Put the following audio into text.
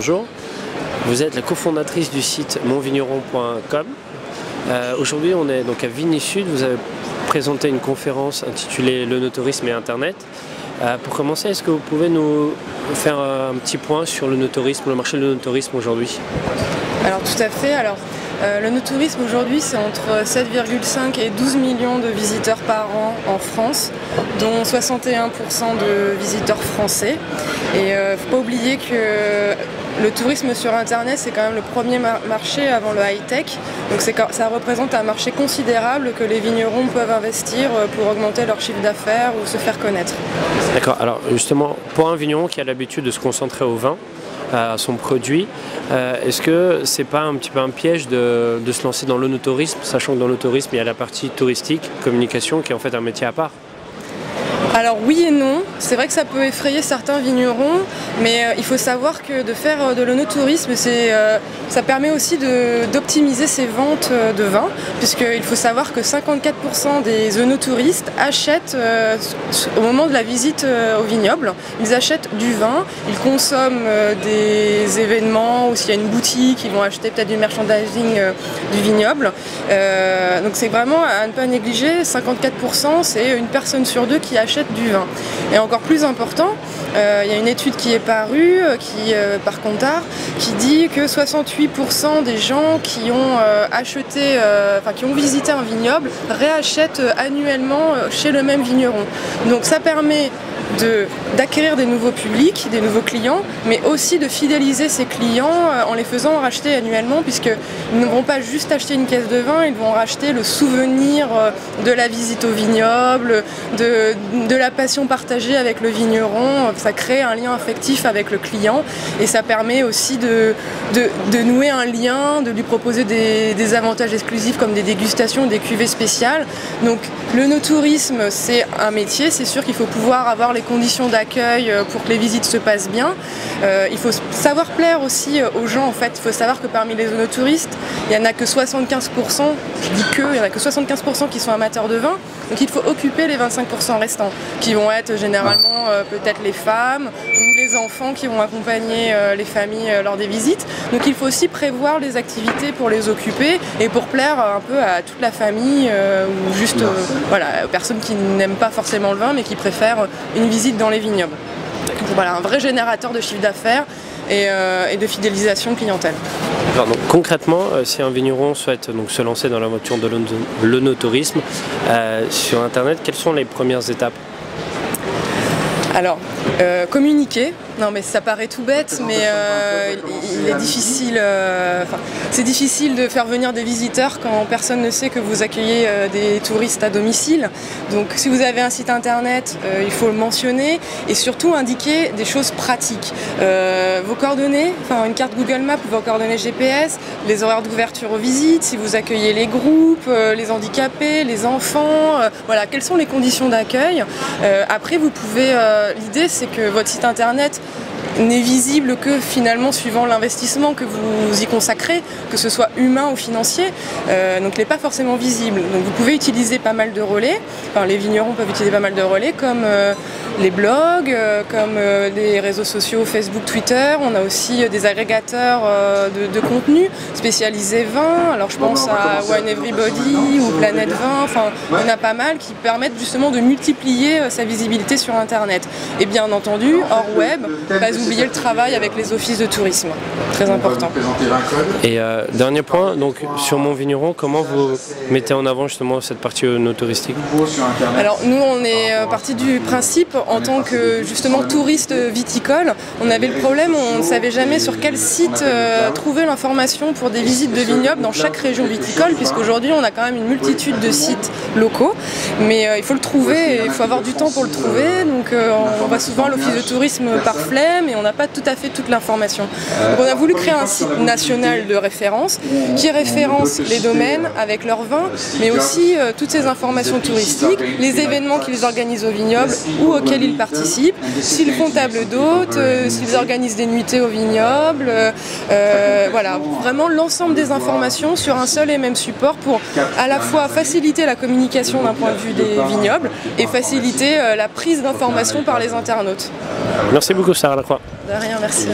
bonjour. Vous êtes la cofondatrice du site monvigneron.com. Aujourd'hui, on est donc à Vigny Sud. Vous avez présenté une conférence intitulée L'œnotourisme et Internet. Pour commencer, est-ce que vous pouvez nous faire un petit point sur l'œnotourisme, le marché de l'œnotourisme aujourd'hui? Alors tout à fait. L'œnotourisme aujourd'hui, c'est entre 7,5 et 12 millions de visiteurs par an en France, dont 61% de visiteurs français. Et il ne faut pas oublier que le tourisme sur Internet, c'est quand même le premier marché avant le high-tech. Donc ça représente un marché considérable que les vignerons peuvent investir pour augmenter leur chiffre d'affaires ou se faire connaître. D'accord. Alors justement, pour un vigneron qui a l'habitude de se concentrer au vin, à son produit, est-ce que c'est pas un petit peu un piège de se lancer dans l'œnotourisme, sachant que dans l'œnotourisme il y a la partie touristique, communication, qui est en fait un métier à part? Alors oui et non, c'est vrai que ça peut effrayer certains vignerons, mais il faut savoir que de faire de l'œnotourisme, ça permet aussi d'optimiser ses ventes de vin, puisqu'il faut savoir que 54% des œnotouristes achètent au moment de la visite au vignoble, ils achètent du vin, ils consomment des événements, ou s'il y a une boutique, ils vont acheter peut-être du merchandising du vignoble. Donc c'est vraiment à ne pas négliger, 54% c'est une personne sur deux qui achète du vin. Et encore plus important, il y a une étude qui est parue par Kantar qui dit que 68% des gens qui ont qui ont visité un vignoble réachètent annuellement chez le même vigneron. Donc ça permet d'acquérir des nouveaux publics, des nouveaux clients, mais aussi de fidéliser ces clients en les faisant racheter annuellement, puisqu'ils ne vont pas juste acheter une caisse de vin, ils vont racheter le souvenir de la visite au vignoble, de la passion partagée avec le vigneron. Ça crée un lien affectif avec le client et ça permet aussi de nouer un lien, de lui proposer des avantages exclusifs comme des dégustations, des cuvées spéciales. Donc l'œnotourisme, c'est un métier, c'est sûr qu'il faut pouvoir avoir les conditions d'accueil pour que les visites se passent bien. Il faut savoir plaire aussi aux gens. En fait, il faut savoir que parmi les œnotouristes, il n'y en a que 75%, je dis que, il n'y en a que 75% qui sont amateurs de vin, donc il faut occuper les 25% restants, qui vont être généralement peut-être les femmes ou les enfants qui vont accompagner les familles lors des visites. Donc il faut aussi prévoir les activités pour les occuper et pour plaire un peu à toute la famille ou juste aux personnes qui n'aiment pas forcément le vin mais qui préfèrent une visite dans les vignobles. Donc, voilà, un vrai générateur de chiffre d'affaires et de fidélisation clientèle. Donc, concrètement, si un vigneron souhaite donc, se lancer dans l'aventure de l'œnotourisme sur Internet, quelles sont les premières étapes? Alors, communiquer. Non mais ça paraît tout bête, mais il est difficile. C'est difficile de faire venir des visiteurs quand personne ne sait que vous accueillez des touristes à domicile. Donc si vous avez un site internet, il faut le mentionner et surtout indiquer des choses pratiques. Vos coordonnées, une carte Google Maps, vos coordonnées GPS, les horaires d'ouverture aux visites, si vous accueillez les groupes, les handicapés, les enfants, voilà, quelles sont les conditions d'accueil. Après vous pouvez, l'idée c'est que votre site internet n'est visible que finalement suivant l'investissement que vous y consacrez, que ce soit humain ou financier, donc il n'est pas forcément visible. Donc vous pouvez utiliser pas mal de relais, les vignerons peuvent utiliser pas mal de relais comme les blogs, comme les réseaux sociaux Facebook, Twitter. On a aussi des agrégateurs de contenu spécialisés vin, alors je pense à Wine Everybody ou Planète Vin, il y en a pas mal qui permettent justement de multiplier sa visibilité sur Internet. Et bien entendu, hors web, pas oublier le travail avec les offices de tourisme, très important. Et dernier point, donc sur Mon Vigneron, comment vous mettez en avant justement cette partie œnotouristique? Alors nous on est parti du principe en tant que justement touriste viticole, on avait le problème, on ne savait jamais sur quel site trouver l'information pour des visites de vignobles dans chaque région viticole, puisqu'aujourd'hui on a quand même une multitude de sites locaux, mais il faut le trouver et il faut avoir du temps pour le trouver, donc on va souvent à l'office de tourisme par flemme et on n'a pas tout à fait toute l'information. Donc on a voulu créer un site national de référence qui référence les domaines avec leurs vins, mais aussi toutes ces informations touristiques, les événements qu'ils organisent au vignoble ou auxquels ils participent, s'ils font table d'hôtes, s'ils organisent des nuitées au vignoble, voilà, vraiment l'ensemble des informations sur un seul et même support pour à la fois faciliter la communication d'un point de vue des vignobles et faciliter la prise d'informations par les internautes. Merci beaucoup Sarah Lacroix. De rien, merci.